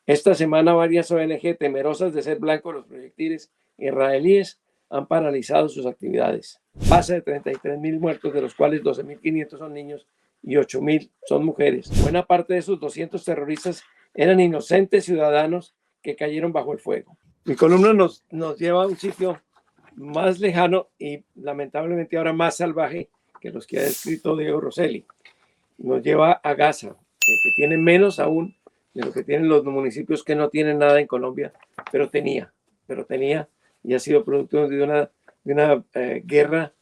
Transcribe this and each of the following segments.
Esta semana varias ONG, temerosas de ser blanco de los proyectiles israelíes, han paralizado sus actividades. Pasa de 33.000 muertos, de los cuales 12.500 son niños y 8.000 son mujeres. Buena parte de esos 200 terroristas eran inocentes ciudadanos que cayeron bajo el fuego. Mi columna nos lleva a un sitio más lejano y lamentablemente ahora más salvaje que los que ha descrito Diego Rosselli. Nos lleva a Gaza, que tiene menos aún de lo que tienen los municipios que no tienen nada en Colombia, pero tenía y ha sido producto de una guerra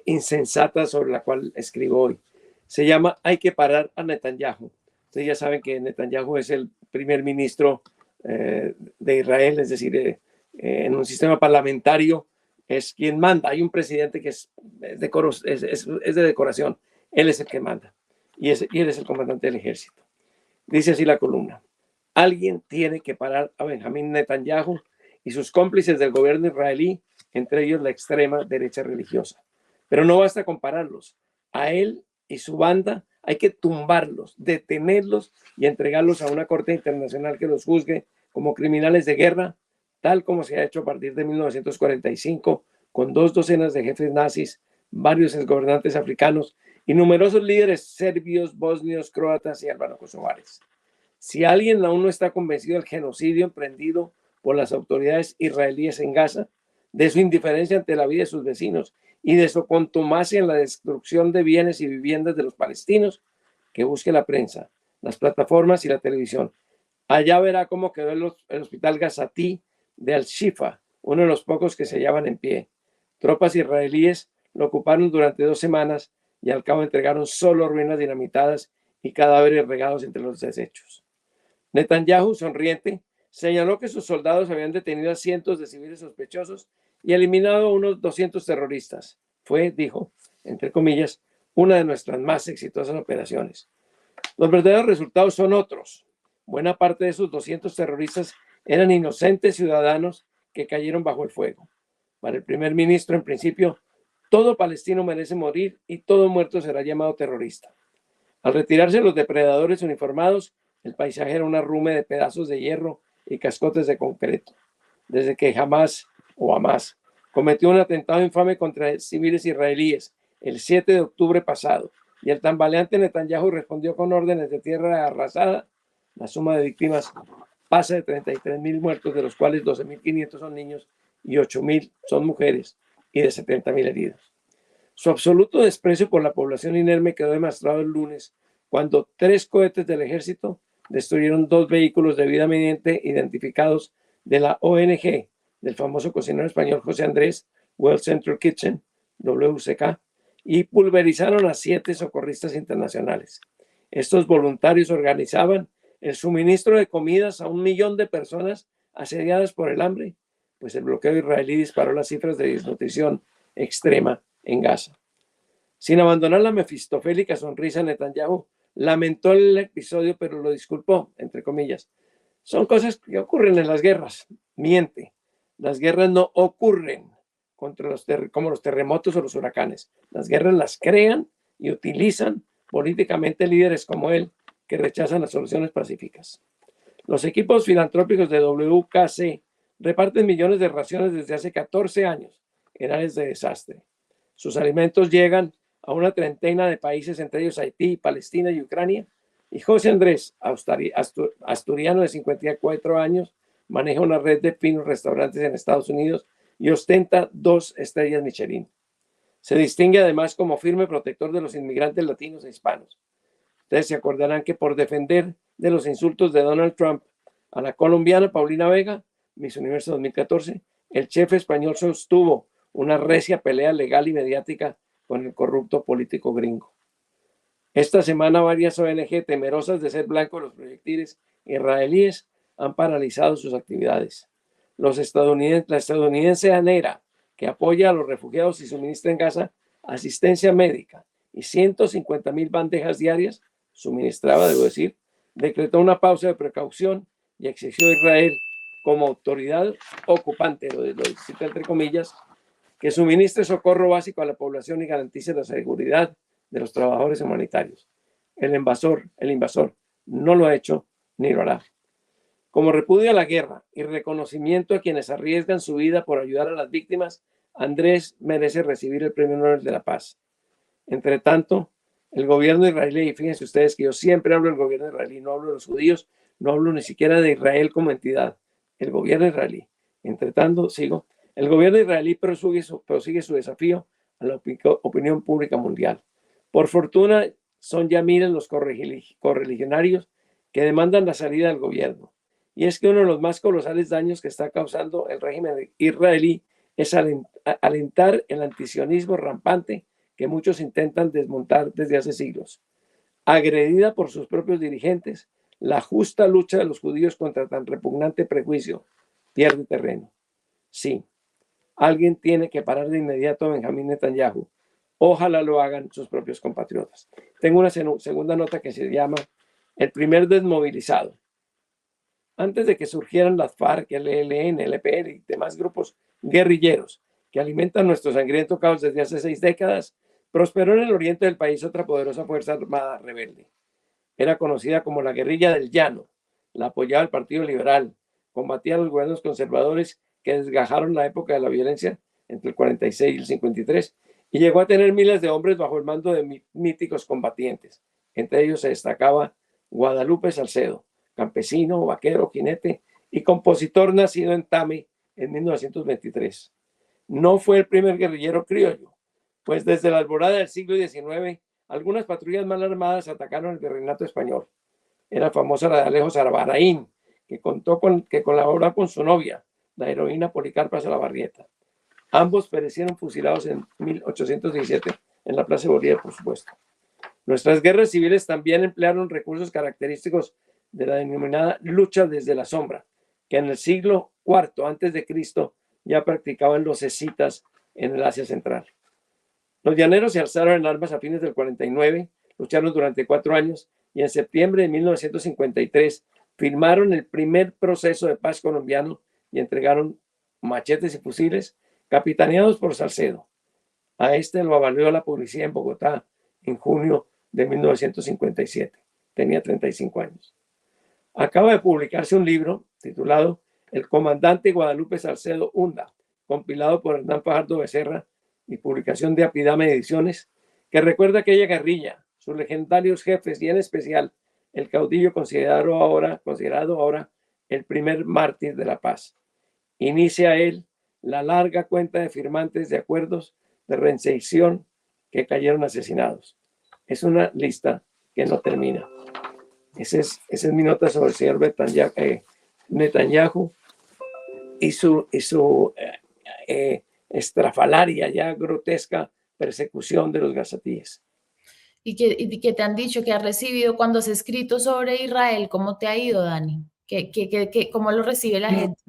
insensata sobre la cual escribo hoy. Se llama Hay que parar a Netanyahu. Ustedes ya saben que Netanyahu es el primer ministro de Israel, es decir, en un sistema parlamentario es quien manda. Hay un presidente que es de decoración, él es el que manda y él es el comandante del ejército. Dice así la columna: alguien tiene que parar a Benjamín Netanyahu y sus cómplices del gobierno israelí, entre ellos la extrema derecha religiosa. Pero no basta con pararlos. A él y su banda hay que tumbarlos, detenerlos y entregarlos a una corte internacional que los juzgue como criminales de guerra, tal como se ha hecho a partir de 1945 con 2 docenas de jefes nazis, varios exgobernantes africanos y numerosos líderes serbios, bosnios, croatas y albano-kosovares. Si alguien aún no está convencido del genocidio emprendido por las autoridades israelíes en Gaza, de su indiferencia ante la vida de sus vecinos y de su contumacia en la destrucción de bienes y viviendas de los palestinos, que busque la prensa, las plataformas y la televisión. Allá verá cómo quedó el hospital Gazatí de Al-Shifa, uno de los pocos que se hallaban en pie. Tropas israelíes lo ocuparon durante 2 semanas y al cabo entregaron solo ruinas dinamitadas y cadáveres regados entre los desechos. Netanyahu, sonriente, señaló que sus soldados habían detenido a cientos de civiles sospechosos y eliminado a unos 200 terroristas. Fue, dijo, entre comillas, una de nuestras más exitosas operaciones. Los verdaderos resultados son otros. Buena parte de esos 200 terroristas eran inocentes ciudadanos que cayeron bajo el fuego. Para el primer ministro, en principio, todo palestino merece morir y todo muerto será llamado terrorista. Al retirarse los depredadores uniformados, el paisaje era un arrume de pedazos de hierro y cascotes de concreto. Desde que Hamas cometió un atentado infame contra civiles israelíes el 7 de octubre pasado y el tambaleante Netanyahu respondió con órdenes de tierra arrasada, la suma de víctimas pasa de 33.000 muertos, de los cuales 12.500 son niños y 8.000 son mujeres, y de 70.000 heridos. Su absoluto desprecio por la población inerme quedó demostrado el lunes cuando 3 cohetes del ejército destruyeron 2 vehículos debidamente identificados de la ONG, del famoso cocinero español José Andrés, World Central Kitchen, WCK, y pulverizaron a 7 socorristas internacionales. Estos voluntarios organizaban el suministro de comidas a 1 millón de personas asediadas por el hambre, pues el bloqueo israelí disparó las cifras de desnutrición extrema en Gaza. Sin abandonar la mefistofélica sonrisa, Netanyahu lamentó el episodio, pero lo disculpó, entre comillas. Son cosas que ocurren en las guerras. Miente. Las guerras no ocurren como los terremotos o los huracanes. Las guerras las crean y utilizan políticamente líderes como él, que rechazan las soluciones pacíficas. Los equipos filantrópicos de WKC reparten millones de raciones desde hace 14 años en áreas de desastre. Sus alimentos llegan a una treintena de países, entre ellos Haití, Palestina y Ucrania. Y José Andrés, asturiano de 54 años, maneja una red de finos restaurantes en Estados Unidos y ostenta 2 estrellas Michelin. Se distingue además como firme protector de los inmigrantes latinos e hispanos. Ustedes se acordarán que por defender de los insultos de Donald Trump a la colombiana Paulina Vega, Miss Universo 2014, el chef español sostuvo una recia pelea legal y mediática con el corrupto político gringo. Esta semana varias ONG, temerosas de ser blanco de los proyectiles israelíes, han paralizado sus actividades. La estadounidense ANERA, que apoya a los refugiados y suministra en Gaza asistencia médica y 150.000 bandejas diarias, suministraba, debo decir, decretó una pausa de precaución y exigió a Israel, como autoridad ocupante, lo cita entre comillas, que suministre socorro básico a la población y garantice la seguridad de los trabajadores humanitarios. El invasor no lo ha hecho ni lo hará. Como repudio a la guerra y reconocimiento a quienes arriesgan su vida por ayudar a las víctimas, Andrés merece recibir el Premio Nobel de la Paz. Entre tanto, el gobierno israelí, fíjense ustedes que yo siempre hablo del gobierno israelí, no hablo de los judíos, no hablo ni siquiera de Israel como entidad, el gobierno israelí. Entre tanto, el gobierno israelí prosigue su desafío a la opinión pública mundial. Por fortuna, son ya miles los correligionarios que demandan la salida del gobierno. Y es que uno de los más colosales daños que está causando el régimen israelí es alentar el antisionismo rampante que muchos intentan desmontar desde hace siglos. Agredida por sus propios dirigentes, la justa lucha de los judíos contra tan repugnante prejuicio pierde terreno. Sí, alguien tiene que parar de inmediato a Benjamín Netanyahu. Ojalá lo hagan sus propios compatriotas. Tengo una segunda nota que se llama El primer desmovilizado. Antes de que surgieran las FARC, el ELN, el EPL y demás grupos guerrilleros que alimentan nuestro sangriento caos desde hace 6 décadas, prosperó en el oriente del país otra poderosa fuerza armada rebelde. Era conocida como la guerrilla del llano, la apoyaba el Partido Liberal, combatía a los gobiernos conservadores que desgajaron la época de la violencia entre el 46 y el 53 y llegó a tener miles de hombres bajo el mando de míticos combatientes. Entre ellos se destacaba Guadalupe Salcedo, campesino, vaquero, jinete y compositor nacido en Tame en 1923. No fue el primer guerrillero criollo, pues desde la alborada del siglo XIX, algunas patrullas mal armadas atacaron el virreinato español. Era famosa la de Alejo Zarbarain, que colaboró con su novia, la heroína Policarpa Salabarrieta. Ambos perecieron fusilados en 1817 en la Plaza de Bolívar, por supuesto. Nuestras guerras civiles también emplearon recursos característicos de la denominada lucha desde la sombra, que en el siglo IV a.C. ya practicaban los escitas en el Asia Central. Los llaneros se alzaron en armas a fines del 49, lucharon durante 4 años y en septiembre de 1953 firmaron el primer proceso de paz colombiano y entregaron machetes y fusiles capitaneados por Salcedo. A este lo avalió la policía en Bogotá en junio de 1957. Tenía 35 años. Acaba de publicarse un libro titulado El comandante Guadalupe Salcedo Hunda, compilado por Hernán Fajardo Becerra y publicación de Apidame Ediciones, que recuerda aquella guerrilla, sus legendarios jefes y en especial el caudillo considerado ahora el primer mártir de la paz. Inicia él la larga cuenta de firmantes de acuerdos de reinserción que cayeron asesinados. Es una lista que no termina. Esa es mi nota sobre el señor Netanyahu y su estrafalaria, ya grotesca persecución de los gazatíes. ¿Y qué te han dicho, que has recibido cuando has escrito sobre Israel? ¿Cómo te ha ido, Dani? ¿Cómo lo recibe la gente?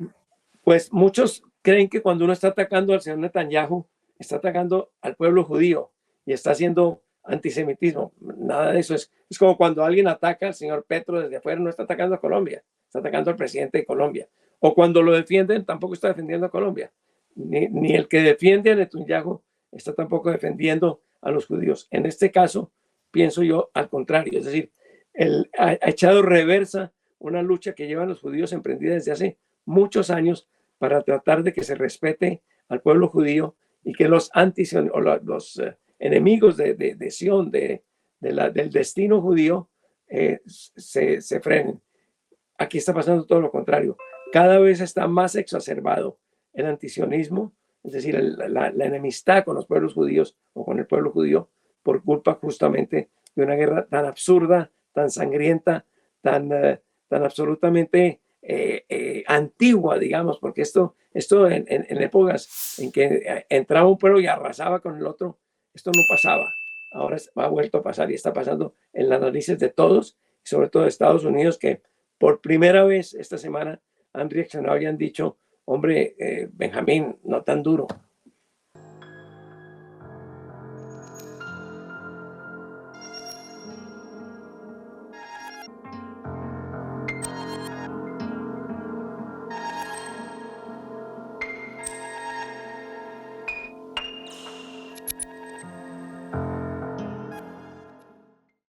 Pues muchos creen que cuando uno está atacando al señor Netanyahu, está atacando al pueblo judío y está haciendo antisemitismo. Nada de eso. Es como cuando alguien ataca al señor Petro desde afuera, no está atacando a Colombia, está atacando al presidente de Colombia. O cuando lo defienden, tampoco está defendiendo a Colombia. Ni el que defiende a Netanyahu está tampoco defendiendo a los judíos. En este caso, pienso yo al contrario. Es decir, él ha echado reversa una lucha que llevan los judíos emprendida desde hace muchos años para tratar de que se respete al pueblo judío y que los enemigos de Sion, del destino judío, se frenen. Aquí está pasando todo lo contrario. Cada vez está más exacerbado el antisionismo, es decir, la enemistad con los pueblos judíos o con el pueblo judío por culpa justamente de una guerra tan absurda, tan sangrienta, tan absolutamente antigua, digamos, porque esto en épocas en que entraba un pueblo y arrasaba con el otro, esto no pasaba. Ahora ha vuelto a pasar y está pasando en las narices de todos, sobre todo de Estados Unidos, que por primera vez esta semana han reaccionado y han dicho, hombre, Benjamín, no tan duro.